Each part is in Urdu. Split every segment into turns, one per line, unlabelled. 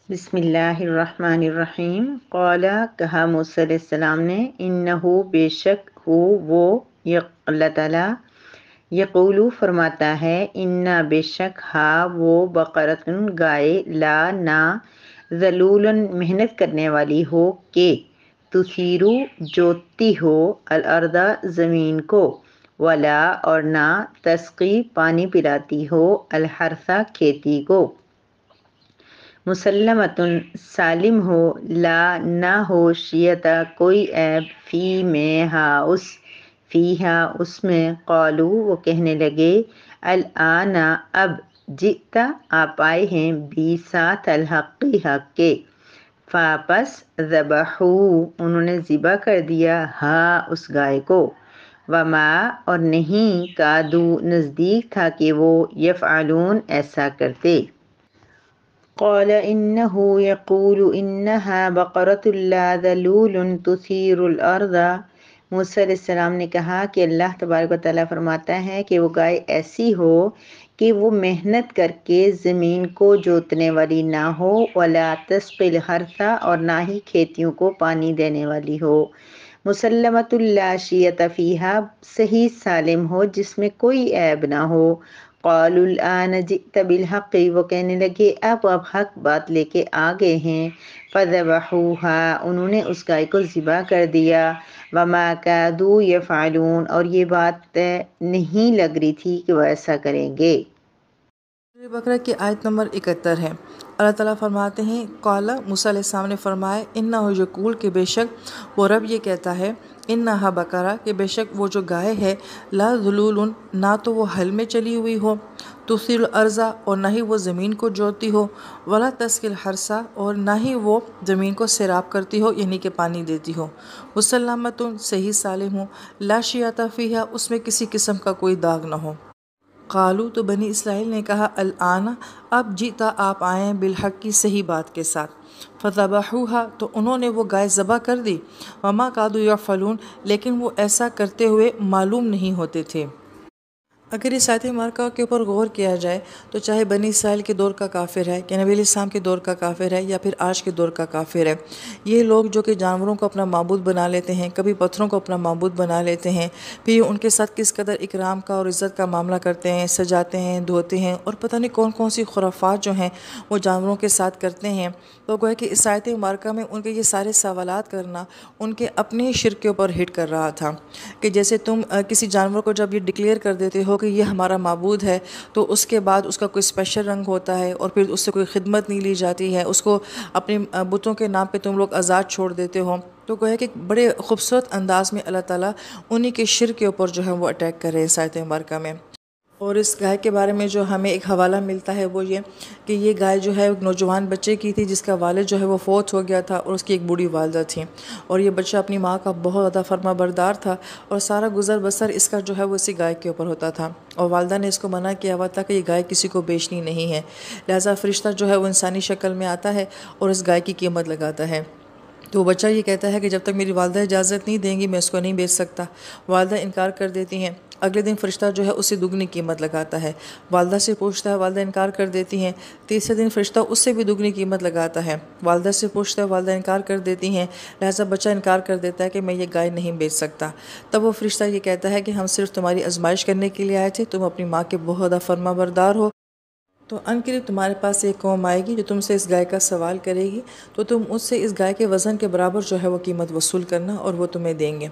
بسم اللہ الرحمن الرحیم۔ قال کہا موسیٰ علیہ السلام نے، انہو بے شک ہو وہ، اللہ تعالیٰ، یقولو فرماتا ہے، انا بے شک ہا وہ، بقرتن گائے، لا نا، ذلولن محنت کرنے والی ہو، کہ تثیرو جوتتی ہو، الارض زمین کو، ولا اور نہ، تسقی پانی پلاتی ہو، الحرث کھیتی کو، مسلمتن سالم ہو، لا نہ ہو، شیعت کوئی عیب، فی میں ہا اس، فی ہا اس میں، قالو وہ کہنے لگے، الآن اب، جئتا آپ آئے ہیں، بھی ساتھ الحق حق کے، فاپس ذبحو انہوں نے ذبح کر دیا، ہا اس گائے کو، وما اور نہیں، کادو نزدیک تھا کہ وہ، یفعلون ایسا کرتے۔ قال انه يقول انها بقرۃ لا ذلول تثير الارض۔ موسیٰ علیہ السلام نے کہا کہ اللہ تبارک و تعالیٰ فرماتا ہے کہ وہ گائے ایسی ہو کہ وہ محنت کر کے زمین کو جوتنے والی نہ ہو، ولا تسقي الحرث اور نہ ہی کھیتیوں کو پانی دینے والی ہو، مسلمۃ لا شیۃ فیہا صحیح سالم ہو جس میں کوئی عیب نہ ہو، قالوا الآن جئت بالحق وہ کہنے لگے اب حق بات لے کے آ گئے ہیں، فذبحوها انہوں نے اس گائے کو ذبح کر دیا، وما کادوا یفعلون اور یہ بات نہیں لگ رہی تھی کہ وہ ایسا کریں گے۔
سورہ بقرہ کی آیت نمبر 71 ہے۔ اللہ تعالیٰ فرماتے ہیں، قال موسیٰ علیہ السلام نے فرمایا، انہو یقول کہ بے شک وہ رب یہ کہتا ہے، انہا بقرہ کہ بے شک وہ جو گائے ہے، لا ذلول نہ تو وہ حل میں چلی ہوئی ہو، تثیر الارض اور نہ ہی وہ زمین کو جوتتی ہو، ولا تسقی الحرث اور نہ ہی وہ زمین کو سیراب کرتی ہو یعنی کہ پانی دیتی ہو، مسلمۃ صحیح سالم ہو، لا شیۃ فیہا اس میں کسی قسم کا کوئی داغ نہ ہو۔ قالو تو بنی اسرائیل نے کہا، الآن اب جئتا آپ آئے ہیں، بالحق کی صحیح بات کے ساتھ، فذبحوها تو انہوں نے وہ گائے ذبح کر دی، وما کادوا یفعلون لیکن وہ ایسا کرتے ہوئے معلوم نہیں ہوتے تھے۔ اگر اس آیت مبارکہ کے اوپر غور کیا جائے تو چاہے بنی اسرائیل کے دور کا کافر ہے کہ نبی علیہ السلام کے دور کا کافر ہے یا پھر آج کے دور کا کافر ہے، یہ لوگ جو کہ جانوروں کو اپنا معبود بنا لیتے ہیں، کبھی پتھروں کو اپنا معبود بنا لیتے ہیں، پھر ان کے ساتھ کس قدر اکرام کا اور عزت کا معاملہ کرتے ہیں، سجاتے ہیں، دھوتے ہیں اور پتہ نہیں کون کون سی خرافات جو ہیں وہ جانوروں کے ساتھ کرتے ہیں، تو گویا کہ اس آیت مبارکہ میں ان کے یہ سارے سوالات کرنا ان کے اپنے شرک کے اوپر ہٹ کر رہا تھا، کہ جیسے تم کسی جانور کو جب یہ ڈکلیئر کر دیتے ہو کہ یہ ہمارا معبود ہے تو اس کے بعد اس کا کوئی اسپیشل رنگ ہوتا ہے اور پھر اس سے کوئی خدمت نہیں لی جاتی ہے، اس کو اپنے بتوں کے نام پہ تم لوگ آزاد چھوڑ دیتے ہو، تو گویا کہ بڑے خوبصورت انداز میں اللہ تعالیٰ انہی کے شرک کے اوپر جو ہے وہ اٹیک کر رہے ہیں اس آیت مبارکہ میں۔ اور اس گائے کے بارے میں جو ہمیں ایک حوالہ ملتا ہے وہ یہ کہ یہ گائے جو ہے ایک نوجوان بچے کی تھی جس کا والد جو ہے وہ فوت ہو گیا تھا اور اس کی ایک بوڑھی والدہ تھی، اور یہ بچہ اپنی ماں کا بہت زیادہ فرما بردار تھا اور سارا گزر بسر اس کا جو ہے وہ اسی گائے کے اوپر ہوتا تھا، اور والدہ نے اس کو منع کیا ہوا تھا کہ یہ گائے کسی کو بیچنی نہیں ہے، لہٰذا فرشتہ جو ہے وہ انسانی شکل میں آتا ہے اور اس گائے کی قیمت لگاتا ہے، تو وہ بچہ یہ کہتا ہے کہ جب تک میری والدہ اجازت نہیں دیں گی میں اس کو نہیں بیچ سکتا، والدہ انکار کر دیتی ہیں، اگلے دن فرشتہ جو ہے اسے دگنی قیمت لگاتا ہے، والدہ سے پوچھتا ہے، والدہ انکار کر دیتی ہیں، تیسرے دن فرشتہ اس سے بھی دگنی قیمت لگاتا ہے، والدہ سے پوچھتا ہے، والدہ انکار کر دیتی ہیں، لہٰذا بچہ انکار کر دیتا ہے کہ میں یہ گائے نہیں بیچ سکتا، تب وہ فرشتہ یہ کہتا ہے کہ ہم صرف تمہاری آزمائش کرنے کے لیے آئے تھے، تم اپنی ماں کے بہت زیادہ فرما بردار ہو، تو عنقریب تمہارے پاس ایک قوم آئے گی جو تم سے اس گائے کا سوال کرے گی، تو تم اس سے اس گائے کے وزن کے برابر جو ہے وہ قیمت وصول کرنا اور وہ تمہیں دیں گے،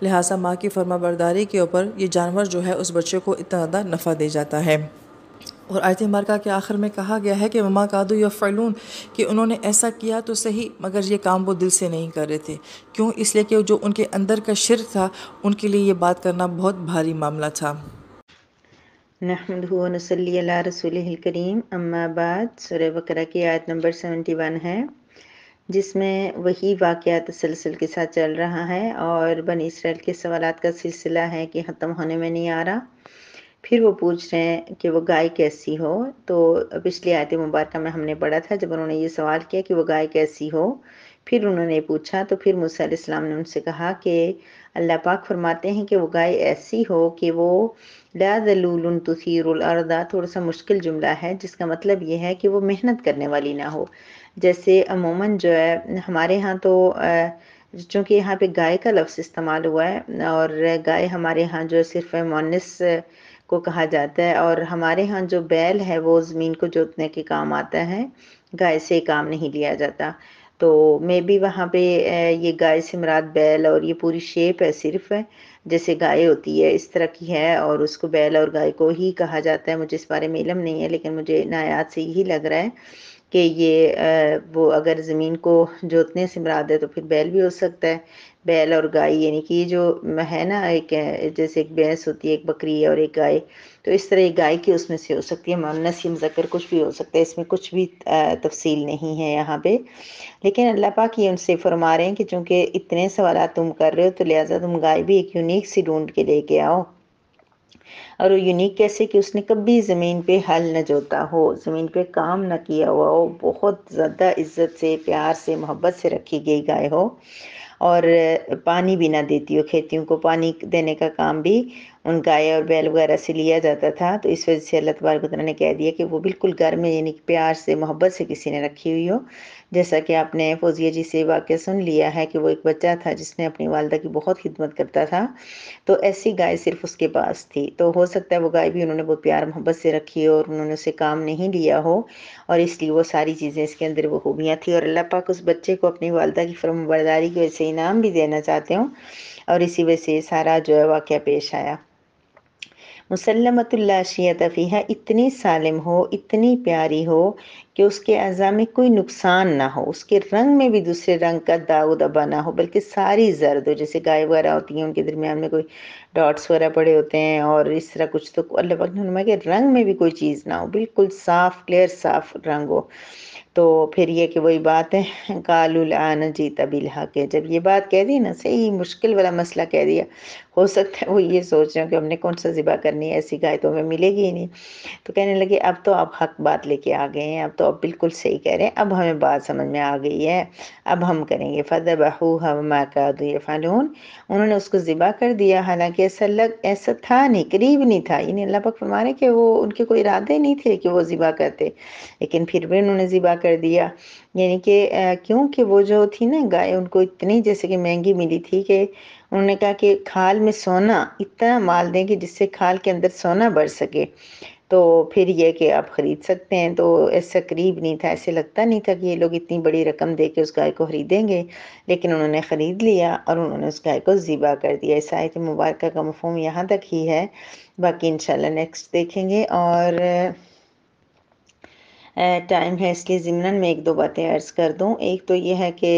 لہٰذا ماں کی فرما برداری کے اوپر یہ جانور جو ہے اس بچے کو اتنا زیادہ نفع دے جاتا ہے۔ اور آیت مبارکہ کے آخر میں کہا گیا ہے کہ وما کادوا یفعلون کہ انہوں نے ایسا کیا تو صحیح مگر یہ کام وہ دل سے نہیں کر رہے تھے، کیوں؟ اس لیے کہ جو ان کے اندر کا شرک تھا ان کے لیے یہ بات کرنا بہت بھاری معاملہ تھا۔
نحمدہ و نصلی علی رسولہ الکریم، اما بعد۔ سورہ بقرہ کی آیت نمبر 71 ہے، جس میں وہی واقعات تسلسل کے ساتھ چل رہا ہے اور بنی اسرائیل کے سوالات کا سلسلہ ہے کہ ختم ہونے میں نہیں آ رہا۔ پھر وہ پوچھ رہے ہیں کہ وہ گائے کیسی ہو، تو پچھلی آیت مبارکہ میں ہم نے پڑھا تھا جب انہوں نے یہ سوال کیا کہ وہ گائے کیسی ہو، پھر انہوں نے پوچھا تو پھر موسیٰ علیہ السلام نے ان سے کہا کہ اللہ پاک فرماتے ہیں کہ وہ گائے ایسی ہو کہ وہ لا ذلول تثیر الارض، تھوڑا سا مشکل جملہ ہے جس کا مطلب یہ ہے کہ وہ محنت کرنے والی نہ ہو، جیسے عموماً جو ہے ہمارے ہاں تو چونکہ یہاں پہ گائے کا لفظ استعمال ہوا ہے، اور گائے ہمارے ہاں جو صرف مؤنث کو کہا جاتا ہے، اور ہمارے ہاں جو بیل ہے وہ زمین کو جوتنے کے کام آتا ہے، گائے سے کام نہیں لیا جاتا۔ تو میں بھی وہاں پہ یہ گائے سے مراد بیل اور یہ پوری شیپ ہے صرف ہے جیسے گائے ہوتی ہے اس طرح کی ہے، اور اس کو بیل اور گائے کو ہی کہا جاتا ہے۔ مجھے اس بارے میں علم نہیں ہے، لیکن مجھے ان آیات سے یہی لگ رہا ہے کہ یہ وہ اگر زمین کو جوتنے سے مراد ہے تو پھر بیل بھی ہو سکتا ہے، بیل اور گائے، یعنی کہ یہ جو ہے نا ایک جیسے ایک بھینس ہوتی ہے، ایک بکری ہے اور ایک گائے، تو اس طرح ایک گائے کی اس میں سے ہو سکتی ہے، مؤنث یا مذکر کچھ بھی ہو سکتا ہے، اس میں کچھ بھی تفصیل نہیں ہے یہاں پہ۔ لیکن اللہ پاک یہ ان سے فرما رہے ہیں کہ چونکہ اتنے سوالات تم کر رہے ہو تو لہٰذا تم گائے بھی ایک یونیک سی ڈھونڈ کے لے کے آؤ، اور وہ یونیک کیسے کہ اس نے کبھی زمین پہ ہل نہ جوتا ہو، زمین پہ کام نہ کیا ہوا ہو، بہت زیادہ عزت سے، پیار سے، محبت سے رکھی گئی گائے ہو، اور پانی بھی نہ دیتی ہو، کھیتیوں کو پانی دینے کا کام بھی ان گائے اور بیل وغیرہ سے لیا جاتا تھا۔ تو اس وجہ سے اللہ تبارک و تعالیٰ نے کہہ دیا کہ وہ بالکل گھر میں یعنی کہ پیار سے، محبت سے کسی نے رکھی ہوئی ہو، جیسا کہ آپ نے فوزیہ جی سے واقعہ سن لیا ہے کہ وہ ایک بچہ تھا جس نے اپنی والدہ کی بہت خدمت کرتا تھا، تو ایسی گائے صرف اس کے پاس تھی۔ تو ہو سکتا ہے وہ گائے بھی انہوں نے بہت پیار محبت سے رکھی ہو اور انہوں نے اسے کام نہیں لیا ہو، اور اس لیے وہ ساری چیزیں اس کے اندر وہ خوبیاں تھیں، اور اللہ پاک اس بچے کو اپنی والدہ کی فرمانبرداری کی وجہ سے انعام بھی دینا چاہتے ہوں، اور اسی وجہ سے یہ سارا جو ہے واقعہ پیش آیا۔ مسلمۃ لا شیۃ فیہا، اتنی سالم ہو، اتنی پیاری ہو کہ اس کے اعضاء میں کوئی نقصان نہ ہو، اس کے رنگ میں بھی دوسرے رنگ کا داغ و دبا نہ ہو، بلکہ ساری زرد ہو، جیسے گائے وغیرہ ہوتی ہیں ان کے درمیان میں کوئی ڈاٹس وغیرہ پڑے ہوتے ہیں اور اس طرح کچھ، تو اللہ پاک نے فرمایا کہ رنگ میں بھی کوئی چیز نہ ہو، بالکل صاف کلیئر صاف رنگ ہو۔ تو پھر یہ کہ وہی بات ہے، قالوا الآن جئت بالحق، جب یہ بات کہہ دی نا، صحیح مشکل والا مسئلہ کہہ دیا، ہو سکتا ہے وہ یہ سوچ رہے ہوں کہ ہم نے کون سا ذبح کرنی ہے، ایسی گائے تو ہمیں ملے گی ہی نہیں، تو کہنے لگے اب تو آپ حق بات لے کے آ گئے ہیں، اب تو آپ بالکل صحیح کہہ رہے ہیں، اب ہمیں بات سمجھ میں آ گئی ہے، اب ہم کریں گے۔ فذبحوها وما كادوا يفعلون، انہوں نے اس کو ذبح کر دیا، حالانکہ ایسا تھا نہیں، قریب نہیں تھا، یعنی اللہ پاک فرما رہے ہیں کہ وہ ان کے کوئی ارادے نہیں تھے کہ وہ ذبح کرتے، لیکن پھر بھی انہوں نے ذبح کر دیا، یعنی کہ کیونکہ وہ جو تھی نا گائے ان کو اتنی جیسے کہ مہنگی ملی تھی کہ انہوں نے کہا کہ کھال میں سونا اتنا مال دیں کہ جس سے کھال کے اندر سونا بڑھ سکے، تو پھر یہ کہ آپ خرید سکتے ہیں، تو ایسا قریب نہیں تھا، ایسے لگتا نہیں تھا کہ یہ لوگ اتنی بڑی رقم دے کے اس گائے کو خریدیں گے، لیکن انہوں نے خرید لیا اور انہوں نے اس گائے کو ذبح کر دیا۔ اس آیت مبارکہ کا مفہوم یہاں تک ہی ہے، باقی انشاءاللہ نیکسٹ دیکھیں گے، اور ٹائم ہے اس لیے ضمناً میں ایک دو باتیں عرض کر دوں۔ ایک تو یہ ہے کہ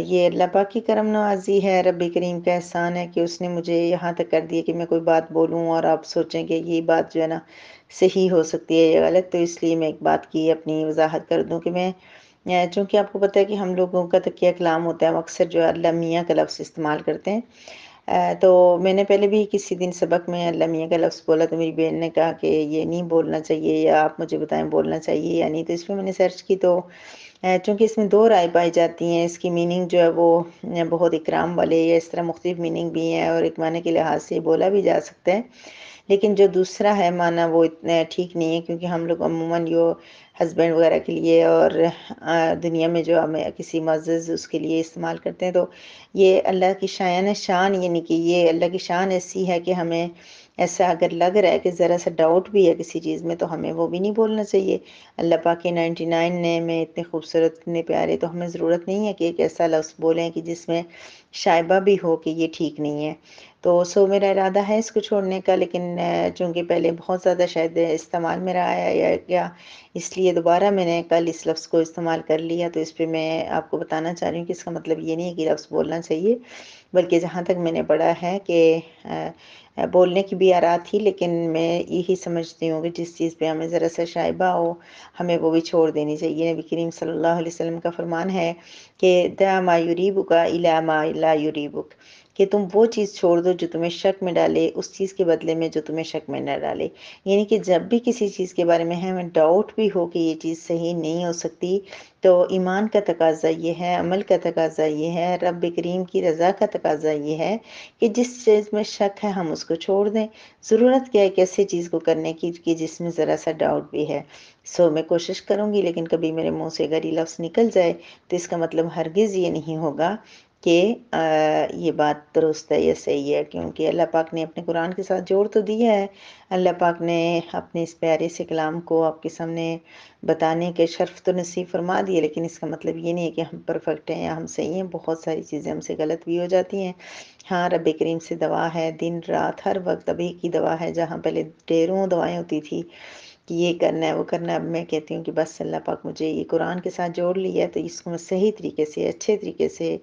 یہ اللہ پاک کی کرم نوازی ہے، رب کریم کا احسان ہے کہ اس نے مجھے یہاں تک کر دیا کہ میں کوئی بات بولوں اور آپ سوچیں کہ یہ بات جو ہے نا صحیح ہو سکتی ہے یا غلط، تو اس لیے میں ایک بات کی اپنی وضاحت کر دوں کہ میں چونکہ آپ کو پتہ ہے کہ ہم لوگوں کا تکیہ کلام ہوتا ہے، ہم اکثر جو ہے اللہ میاں کا لفظ استعمال کرتے ہیں، تو میں نے پہلے بھی کسی دن سبق میں اللہ میاں کا لفظ بولا تو میری بہن نے کہا کہ یہ نہیں بولنا چاہیے، یا آپ مجھے بتائیں بولنا چاہیے یا نہیں، تو اس پہ میں نے سرچ کی، تو چونکہ اس میں دو رائے پائی جاتی ہیں، اس کی میننگ جو ہے وہ بہت اکرام والے یا اس طرح مختلف میننگ بھی ہیں، اور ایک معنی کے لحاظ سے بولا بھی جا سکتا ہے، لیکن جو دوسرا ہے معنی وہ اتنا ٹھیک نہیں ہے، کیونکہ ہم لوگ عموماً یہ ہسبینڈ وغیرہ کے لیے اور دنیا میں جو ہمیں کسی معزز اس کے لیے استعمال کرتے ہیں، تو یہ اللہ کی شان، یعنی کہ یہ اللہ کی شان ایسی ہے کہ ہمیں ایسا اگر لگ رہا ہے کہ ذرا سا ڈاؤٹ بھی ہے کسی چیز میں تو ہمیں وہ بھی نہیں بولنا چاہیے۔ اللہ پاک کے 99 نعمیں اتنے خوبصورت، اتنے پیارے، تو ہمیں ضرورت نہیں ہے کہ ایک ایسا لفظ بولیں کہ جس میں شائبہ بھی ہو کہ یہ ٹھیک نہیں ہے، تو میرا ارادہ ہے اس کو چھوڑنے کا، لیکن چونکہ پہلے بہت زیادہ شاید استعمال میرا آیا یا کیا، اس لیے دوبارہ میں نے کل اس لفظ کو استعمال کر لیا، تو اس پہ میں آپ کو بتانا چاہ رہی ہوں کہ اس کا مطلب یہ نہیں ہے کہ لفظ بولنا چاہیے، بلکہ جہاں تک میں نے پڑھا ہے کہ بولنے کی بھی آرا تھی، لیکن میں یہی سمجھتی ہوں کہ جس چیز پہ ہمیں ذرا سا شائبہ ہو ہمیں وہ بھی چھوڑ دینی چاہیے۔ نبی کریم صلی اللہ علیہ وسلم کا فرمان ہے کہ دع ما یریبک الی ما لا یریبک، کہ تم وہ چیز چھوڑ دو جو تمہیں شک میں ڈالے اس چیز کے بدلے میں جو تمہیں شک میں نہ ڈالے۔ یعنی کہ جب بھی کسی چیز کے بارے میں ہمیں ڈاؤٹ بھی ہو کہ یہ چیز صحیح نہیں ہو سکتی، تو ایمان کا تقاضا یہ ہے، عمل کا تقاضا یہ ہے، رب کریم کی رضا کا تقاضا یہ ہے کہ جس چیز میں شک ہے ہم اس کو چھوڑ دیں۔ ضرورت کیا ہے کہ ایسی چیز کو کرنے کی کہ جس میں ذرا سا ڈاؤٹ بھی ہے۔ میں کوشش کروں گی، لیکن کبھی میرے منہ سے اگر یہ لفظ نکل جائے تو اس کا مطلب ہرگز یہ نہیں ہوگا کہ یہ بات درست ہے یا صحیح ہے، کیونکہ اللہ پاک نے اپنے قرآن کے ساتھ جوڑ تو دیا ہے۔ اللہ پاک نے اپنے اس پیارے سے کلام کو آپ کے سامنے بتانے کے شرف تو نصیب فرما دیے، لیکن اس کا مطلب یہ نہیں ہے کہ ہم پرفیکٹ ہیں یا ہم صحیح ہیں۔ بہت ساری چیزیں ہم سے غلط بھی ہو جاتی ہیں۔ ہاں، رب کریم سے دعا ہے، دن رات ہر وقت ابھی کی دعا ہے، جہاں پہلے ڈھیروں دعائیں ہوتی تھی کہ یہ کرنا ہے وہ کرنا ہے، اب میں کہتی ہوں کہ بس اللہ پاک مجھے یہ قرآن کے ساتھ جوڑ لیا ہے تو اس کو میں صحیح طریقے سے، اچھے طریقے سے،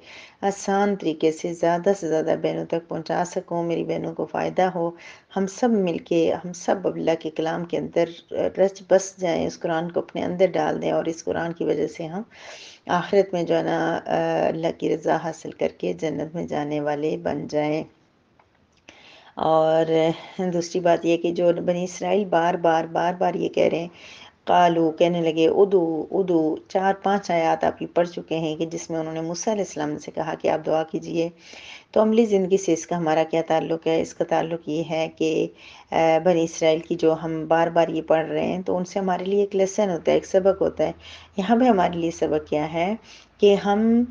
آسان طریقے سے زیادہ بہنوں تک پہنچا سکوں، میری بہنوں کو فائدہ ہو۔ ہم سب مل کے، ہم سب اللہ کے کلام کے اندر رچ بس جائیں، اس قرآن کو اپنے اندر ڈال دیں، اور اس قرآن کی وجہ سے ہم آخرت میں جو ہے نا اللہ کی رضا حاصل کر کے جنت میں جانے والے بن جائیں۔ اور دوسری بات یہ کہ جو بنی اسرائیل بار بار یہ کہہ رہے ہیں، قالو کہنے لگے، ادو 4-5 آیات آپ یہ پڑھ چکے ہیں کہ جس میں انہوں نے موسیٰ علیہ السلام سے کہا کہ آپ دعا کیجئے۔ تو عملی زندگی سے اس کا ہمارا کیا تعلق ہے؟ اس کا تعلق یہ ہے کہ بنی اسرائیل کی جو ہم بار بار یہ پڑھ رہے ہیں تو ان سے ہمارے لیے ایک لیسن ہوتا ہے، ایک سبق ہوتا ہے۔ یہاں بھی ہمارے لیے سبق کیا ہے کہ ہم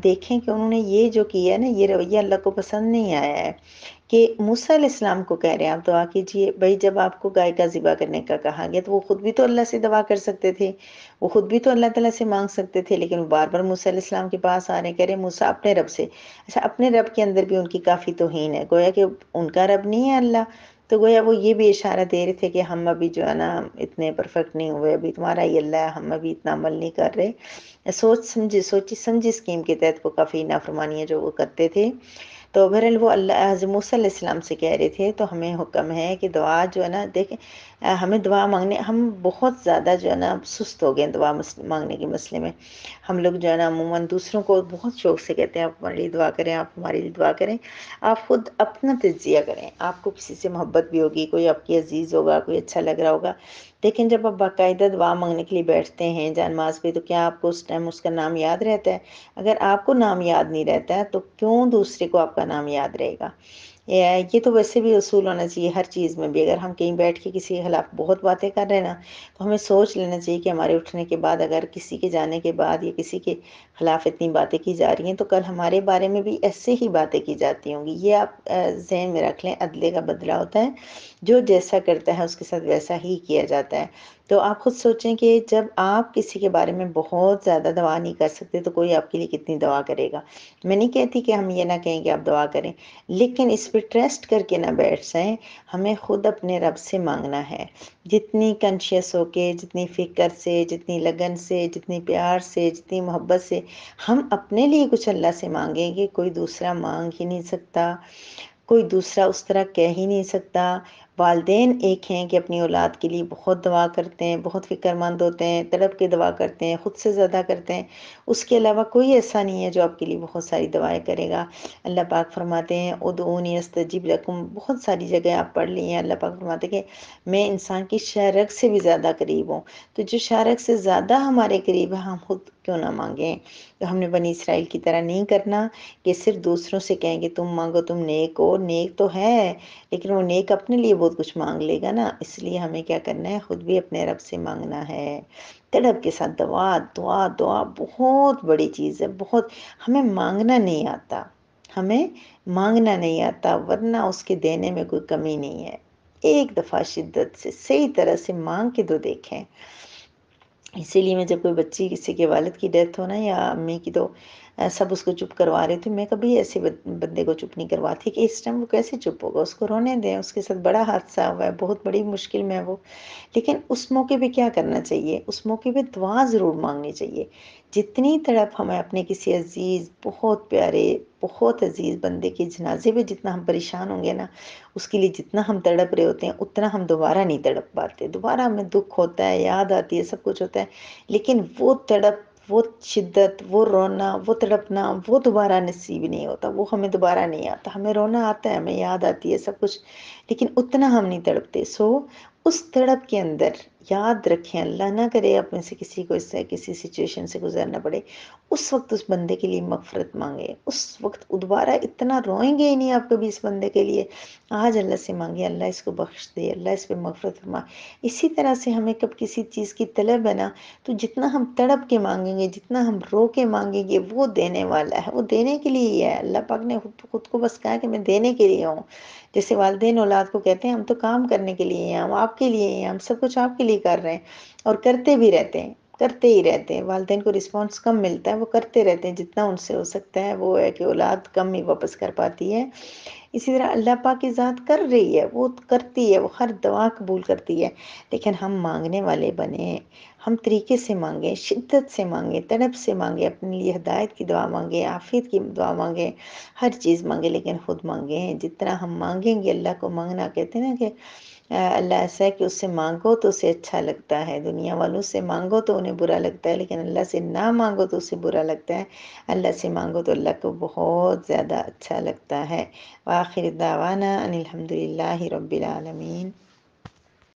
دیکھیں کہ انہوں نے یہ جو کیا ہے نا، یہ رویہ اللہ کو پسند نہیں آیا ہے کہ موسیٰ علیہ السلام کو کہہ رہے ہیں آپ دعا کیجئے۔ بھائی جب آپ کو گائے کا ذبح کرنے کا کہا گیا تو وہ خود بھی تو اللہ سے دعا کر سکتے تھے، وہ خود بھی تو اللہ تعالیٰ سے مانگ سکتے تھے، لیکن وہ بار بار موسیٰ علیہ السلام کے پاس آ رہے ہیں، کہہ رہے ہیں موسیٰ اپنے رب سے۔ اچھا، اپنے رب کے اندر بھی ان کی کافی توہین ہے، گویا کہ ان کا رب نہیں ہے اللہ، تو گویا وہ یہ بھی اشارہ دے رہے تھے کہ ہم ابھی جو ہے نا اتنے پرفیکٹ نہیں ہوئے، ابھی تمہارا ہی اللہ ہے، ہم ابھی اتنا عمل نہیں کر رہے۔ سوچی سمجھی اسکیم کے تحت وہ کافی نافرمانیاں جو وہ کرتے تھے۔ تو بہرحال وہ اللہ حضرت موسیٰ علیہ السلام سے کہہ رہے تھے، تو ہمیں حکم ہے کہ دعا جو ہے نا، دیکھیں ہمیں دعا مانگنے، ہم بہت زیادہ جو ہے نا سست ہو گئے دعا مانگنے کے مسئلے میں۔ ہم لوگ جو ہے نا عموماً دوسروں کو بہت شوق سے کہتے ہیں آپ ہمارے لیے دعا کریں، آپ ہمارے لیے دعا کریں۔ آپ خود اپنا تجزیہ کریں، آپ کو کسی سے محبت بھی ہوگی، کوئی آپ کی عزیز ہوگا، کوئی اچھا لگ رہا ہوگا، لیکن جب آپ باقاعدہ دعا مانگنے کے لیے بیٹھتے ہیں جانماز پہ، تو کیا آپ کو اس ٹائم اس کا نام یاد رہتا ہے؟ اگر آپ کو نام یاد نہیں رہتا ہے تو کیوں دوسرے کو آپ کا نام یاد رہے گا؟ یہ تو ویسے بھی اصول ہونا چاہیے ہر چیز میں بھی۔ اگر ہم کہیں بیٹھ کے کسی کے خلاف بہت باتیں کر رہے ہیں نا، تو ہمیں سوچ لینا چاہیے کہ ہمارے اٹھنے کے بعد اگر کسی کے جانے کے بعد یا کسی کے خلاف اتنی باتیں کی جا رہی ہیں تو کل ہمارے بارے میں بھی ایسے ہی باتیں کی جاتی ہوں گی۔ یہ آپ ذہن میں رکھ لیں، عدلے کا بدلہ ہوتا ہے، جو جیسا کرتا ہے اس کے ساتھ ویسا ہی کیا جاتا ہے۔ تو آپ خود سوچیں کہ جب آپ کسی کے بارے میں بہت زیادہ دعا نہیں کر سکتے تو کوئی آپ کے لیے کتنی دعا کرے گا؟ میں نہیں کہتی کہ ہم یہ نہ کہیں کہ آپ دعا کریں، لیکن اس پہ ٹرسٹ کر کے نہ بیٹھ جائیں۔ ہمیں خود اپنے رب سے مانگنا ہے، جتنی کنشیس ہو کے، جتنی فکر سے، جتنی لگن سے، جتنی پیار سے، جتنی محبت سے ہم اپنے لیے کچھ اللہ سے مانگیں گے، کوئی دوسرا مانگ ہی نہیں سکتا، کوئی دوسرا اس طرح کہہ ہی نہیں سکتا۔ والدین ایک ہیں کہ اپنی اولاد کے لیے بہت دعا کرتے ہیں، بہت فکر مند ہوتے ہیں، تڑپ کے دعا کرتے ہیں، خود سے زیادہ کرتے ہیں۔ اس کے علاوہ کوئی ایسا نہیں ہے جو آپ کے لیے بہت ساری دعائیں کرے گا۔ اللہ پاک فرماتے ہیں ادعونی استجب لکم، بہت ساری جگہ آپ پڑھ لی ہیں، اللہ پاک فرماتے ہیں کہ میں انسان کی شہرگ سے بھی زیادہ قریب ہوں۔ تو جو شہرگ سے زیادہ ہمارے قریب ہے ہم خود کیوں نہ مانگیں؟ تو ہم نے بنی اسرائیل کی طرح نہیں کرنا کہ صرف دوسروں سے کہیں کہ تم مانگو، تم نیک ہو، نیک تو ہے لیکن وہ نیک اپنے لیے بہت کچھ مانگ لے گا نا۔ اس لیے ہمیں کیا کرنا ہے؟ خود بھی اپنے رب سے مانگنا ہے، تڑپ کے ساتھ۔ دعا دعا دعا بہت بڑی چیز ہے، بہت۔ ہمیں مانگنا نہیں آتا، ہمیں مانگنا نہیں آتا، ورنہ اس کے دینے میں کوئی کمی نہیں ہے۔ ایک دفعہ شدت سے صحیح طرح سے مانگ کے تو دیکھیں۔ اسی لیے میں جب کوئی بچی کسی کے والد کی ڈیتھ ہو نا یا امی کی، تو سب اس کو چپ کروا رہے تھے، میں کبھی ایسے بندے کو چپ نہیں کرواتی کہ اس ٹائم وہ کیسے چپ ہوگا، اس کو رونے دیں، اس کے ساتھ بڑا حادثہ ہوا ہے، بہت بڑی مشکل میں ہے وہ۔ لیکن اس موقع پہ کیا کرنا چاہیے؟ اس موقع پہ دعا ضرور مانگنی چاہیے۔ جتنی تڑپ ہمیں اپنے کسی عزیز، بہت پیارے، بہت عزیز بندے کے جنازے پہ جتنا ہم پریشان ہوں گے نا، اس کے لیے جتنا ہم تڑپ رہے ہوتے ہیں اتنا ہم دوبارہ نہیں تڑپ پاتے۔ دوبارہ ہمیں دکھ ہوتا ہے، یاد آتی ہے، سب کچھ ہوتا ہے، لیکن وہ تڑپ وہ شدت، وہ رونا، وہ تڑپنا، وہ دوبارہ نصیب نہیں ہوتا، وہ ہمیں دوبارہ نہیں آتا۔ ہمیں رونا آتا ہے، ہمیں یاد آتی ہے سب کچھ، لیکن اتنا ہم نہیں تڑپتے۔ اس تڑپ کے اندر یاد رکھیں، اللہ نہ کرے اپنے سے کسی کو اس سے کسی سچویشن سے گزرنا پڑے، اس وقت اس بندے کے لیے مغفرت مانگے، اس وقت دوبارہ اتنا روئیں گے ہی نہیں آپ کبھی اس بندے کے لیے۔ آج اللہ سے مانگے اللہ اس کو بخش دے، اللہ اس پہ مغفرت فرما۔ اسی طرح سے ہمیں کب کسی چیز کی طلب ہے نا، تو جتنا ہم تڑپ کے مانگیں گے، جتنا ہم رو کے مانگیں گے، وہ دینے والا ہے، وہ دینے کے لیے ہی ہے۔ اللہ پاک نے خود کو بس کہا ہے کہ میں دینے کے لیے ہوں۔ جیسے والدین اولاد کو کہتے ہیں ہم تو کام کرنے کے لیے ہیں، ہم آپ کے لیے ہیں، ہم سب کچھ آپ کے لیے کر رہے ہیں، اور کرتے بھی رہتے ہیں، کرتے ہی رہتے ہیں۔ والدین کو رسپانس کم ملتا ہے، وہ کرتے رہتے ہیں جتنا ان سے ہو سکتا ہے، وہ ہے کہ اولاد کم ہی واپس کر پاتی ہے۔ اسی طرح اللہ پاک کی ذات کر رہی ہے، وہ کرتی ہے، وہ ہر دعا قبول کرتی ہے، لیکن ہم مانگنے والے بنیں، ہم طریقے سے مانگیں، شدت سے مانگیں، تڑپ سے مانگیں، اپنے لیے ہدایت کی دعا مانگیں، عافیت کی دعا مانگیں، ہر چیز مانگیں، لیکن خود مانگیں۔ جتنا ہم مانگیں گے، اللہ کو مانگنا کہتے ہیں نا کہ اللہ ایسا ہے کہ اس سے مانگو تو اسے اچھا لگتا ہے، دنیا والوں سے مانگو تو انہیں برا لگتا ہے، لیکن اللہ سے نہ مانگو تو اسے برا لگتا ہے، اللہ سے مانگو تو اللہ کو بہت زیادہ اچھا لگتا ہے۔ وآخر دعوانا ان الحمد للہ رب العالمین۔